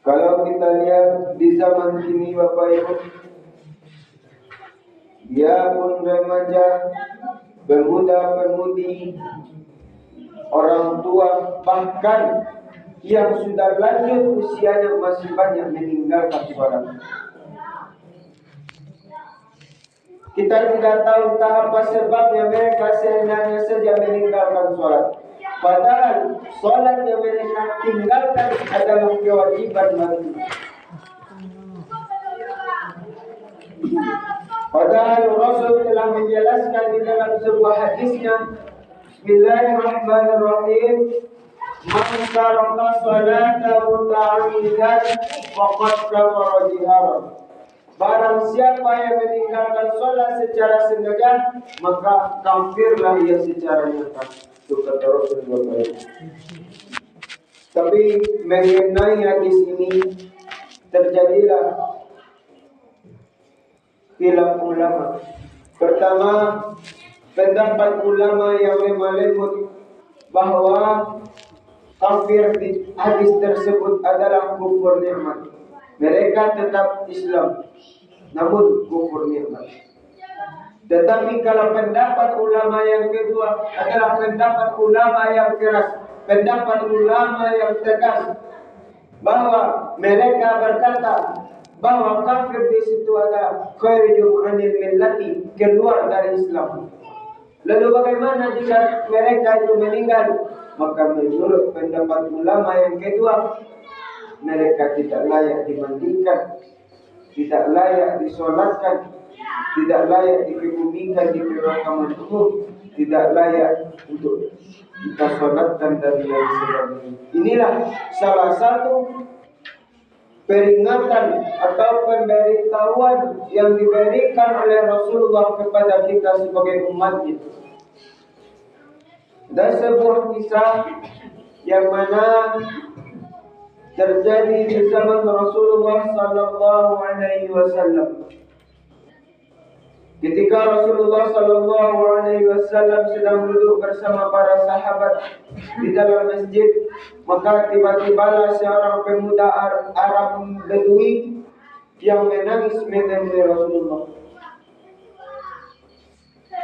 Kalau kita lihat di zaman kini Bapak Ibu, dia pun remaja, pemuda-pemudi, orang tua, bahkan yang sudah lanjut usianya masih banyak meninggalkan sholat. Kita tidak tahu apa sebabnya mereka sengaja saja meninggalkan sholat. Padahal sholat yang mereka tinggalkan adalah kewajiban bagi. Padahal Rasul telah menjelaskan di dalam sebuah hadisnya, Bismillahirrahmanirrahim, Man taraka salata muta'ammidan faqad kafara jiharan. Barang siapa yang meninggalkan sholat secara sengaja, maka kafirlah ia secara nyata. Itu kata Rasulullah. Tapi mengenai hadis ini terjadilah khilaf ulama. Pertama, pendapat ulama yang lemah lembut bahwa kafir di hadis tersebut adalah kufur nikmat. Mereka tetap Islam, namun kufur nikmat. Tetapi kalau pendapat ulama yang kedua adalah pendapat ulama yang keras, pendapat ulama yang tegas, bahwa mereka berkata bahwa kafir di situ adalah kharijun anil millati, keluar dari Islam. Lalu bagaimana jika mereka itu meninggal? Maka menurut pendapat ulama yang kedua, mereka tidak layak dimandikan, tidak layak disolatkan, tidak layak dikebumikan di pemakaman umum, tidak layak untuk kita solatkan dan lain sebagainya. Inilah salah satu peringatan atau pemberitahuan yang diberikan oleh Rasulullah kepada kita sebagai umatnya. Dan sebuah kisah yang mana terjadi di zaman Rasulullah sallallahu alaihi wasallam. Ketika Rasulullah sallallahu alaihi wasallam sedang duduk bersama para sahabat di dalam masjid, maka tiba-tibalah seorang pemuda Arab Bedui yang menangis menemui Rasulullah.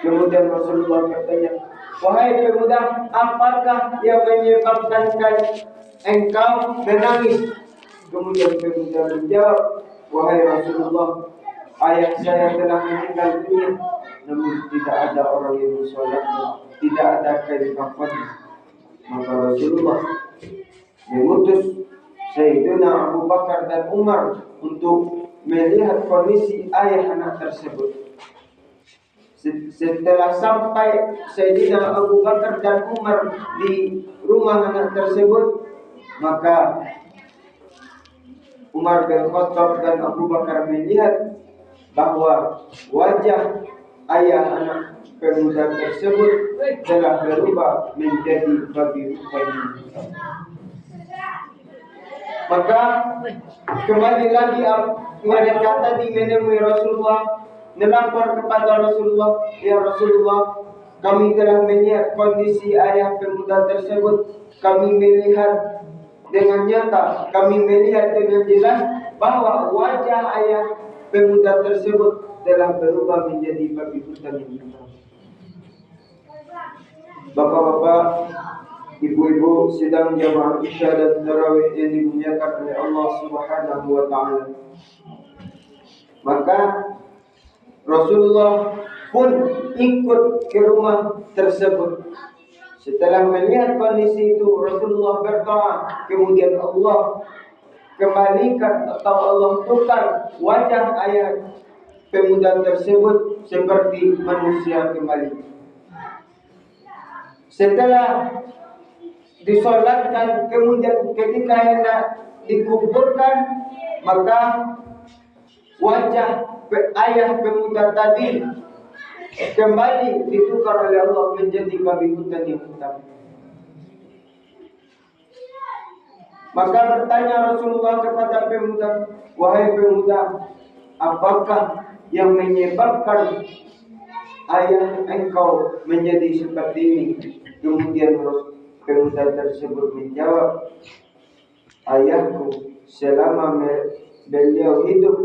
Kemudian Rasulullah bertanya, "Wahai pemuda, apakah yang menyebabkan engkau menangis?" Kemudian pemuda menjawab, "Wahai Rasulullah, ayah saya telah meninggal dunia, namun tidak ada orang yang mensolatnya, tidak ada kain kafannya." Maka Rasulullah mengutus Sayyidina Abu Bakar dan Umar untuk melihat kondisi ayah anak tersebut. Setelah sampai Sayyidina Abu Bakar dan Umar di rumah anak tersebut, maka Umar bin Khattab dan Abu Bakar melihat bahwa wajah ayah anak pemuda tersebut telah berubah menjadi babi hutan. Maka kembali lagi mereka tadi menemui Rasulullah, melapor kepada Rasulullah, "Ya Rasulullah, kami telah melihat kondisi ayah pemuda tersebut. Kami melihat dengan nyata, kami melihat dengan jelas bahwa wajah ayah pemuda tersebut telah berubah menjadi babi hutan yang hitam." Bapak-bapak, ibu-ibu sedang jamaah Isya dan Tarawih yang dimuliakan oleh Allah Subhanahu wa taala. Maka Rasulullah pun ikut ke rumah tersebut. Setelah melihat kondisi itu, Rasulullah berdoa, kemudian Allah kembalikan atau Allah tukar wajah ayah pemuda tersebut seperti manusia kembali. Setelah disolatkan, kemudian ketika hendak dikuburkan, maka wajah ayah pemuda tadi kembali ditukar oleh Allah menjadi babi hutan yang hitam. Maka bertanya Rasulullah kepada pemuda, "Wahai pemuda, apakah yang menyebabkan ayah engkau menjadi seperti ini?" Kemudian pemuda tersebut menjawab, "Ayahku selama beliau hidup,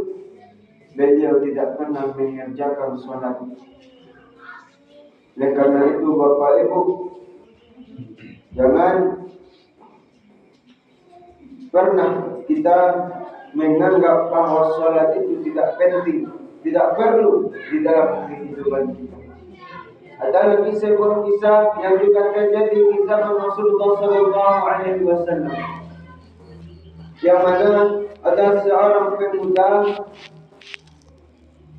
beliau tidak pernah mengerjakan sholat. Oleh karena itu Bapak Ibu, jangan pernah kita menganggap bahwa sholat itu tidak penting, tidak perlu di dalam kehidupan kita. Ada lagi sebuah kisah yang juga terjadi di zaman Rasulullah SAW, yang mana ada seorang pemuda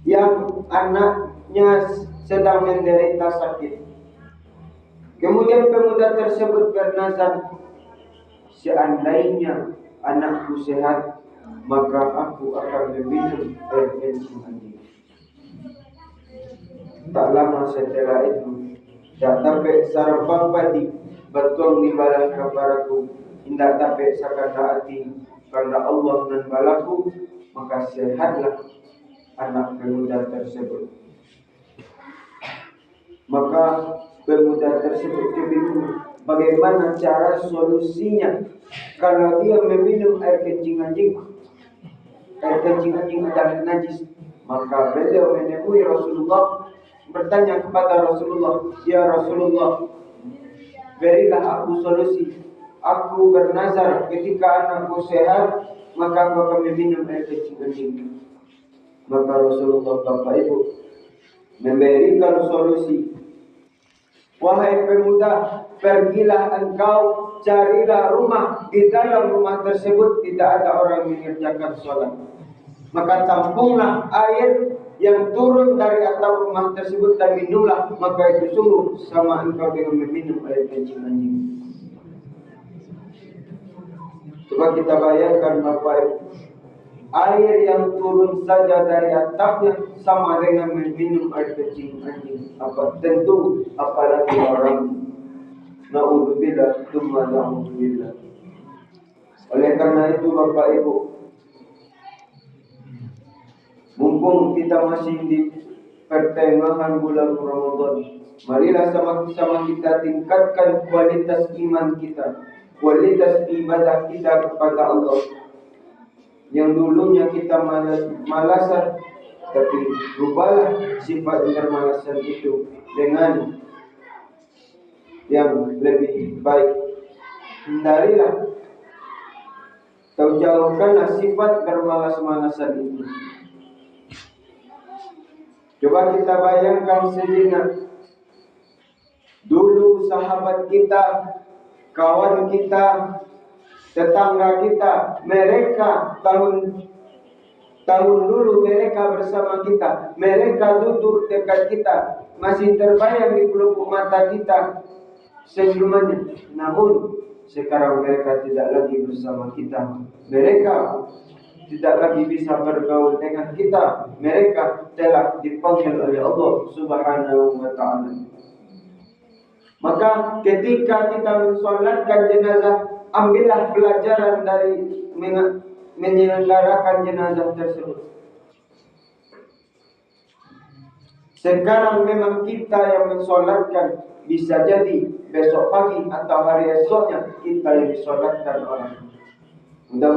yang anaknya sedang menderita sakit. Kemudian pemuda tersebut bernazar, seandainya anakku sehat, maka aku akan meminum air kencing anjing. Tak lama setelah itu, dak tapek sarapang padi betul nibalah kepadaku, indak tapek sakanda hati karena Allah dan balaku, maka sehatlah anak pemuda tersebut. Maka pemuda tersebut kebingungan, bagaimana cara solusinya kalau dia meminum air kencing anjing adalah najis. Maka beliau menemui Rasulullah, bertanya kepada Rasulullah, ya Rasulullah, berilah aku solusi. Aku bernazar ketika anakku sehat, maka aku akan meminum air kencing anjing. Maka Rasulullah Bapak Ibu memberikan solusi. Wahai pemuda, pergilah engkau, carilah rumah. Di dalam rumah tersebut tidak ada orang mengerjakan sholat. Maka tampunglah air yang turun dari atap rumah tersebut dan minumlah, maka itu sungguh sama engkau dengan meminum air kencing anjing. Coba kita bayangkan Bapak Ibu, air yang turun saja dari atapnya sama dengan meminum air kencing anjing. Apa tentu apalagi orang, naudzubillah, tsumma naudzubillah. Oleh karena itu Bapak Ibu, mumpung kita masih di pertengahan bulan Ramadan, marilah sama-sama kita tingkatkan kualitas iman kita, kualitas ibadah kita kepada Allah. Yang dulunya kita malasan, tapi rubahlah sifat kebermalasan itu dengan yang lebih baik. Hindarilah atau jauhkanlah sifat bermalas-malasan itu. Coba kita bayangkan sejenak, dulu sahabat kita, kawan kita, tetangga kita, mereka tahun dulu mereka bersama kita, mereka duduk dekat kita, masih terbayang di pelupuk mata kita senyumannya. Namun sekarang mereka tidak lagi bersama kita, mereka tidak lagi bisa bergaul dengan kita, mereka telah dipanggil oleh Allah Subhanahu wa ta'ala. Maka ketika kita mensolatkan jenazah, ambillah pelajaran dari menyelenggarakan jenazah tersebut. Sekarang memang kita yang mensolatkan, bisa jadi besok pagi atau hari esoknya kita yang disolatkan orang.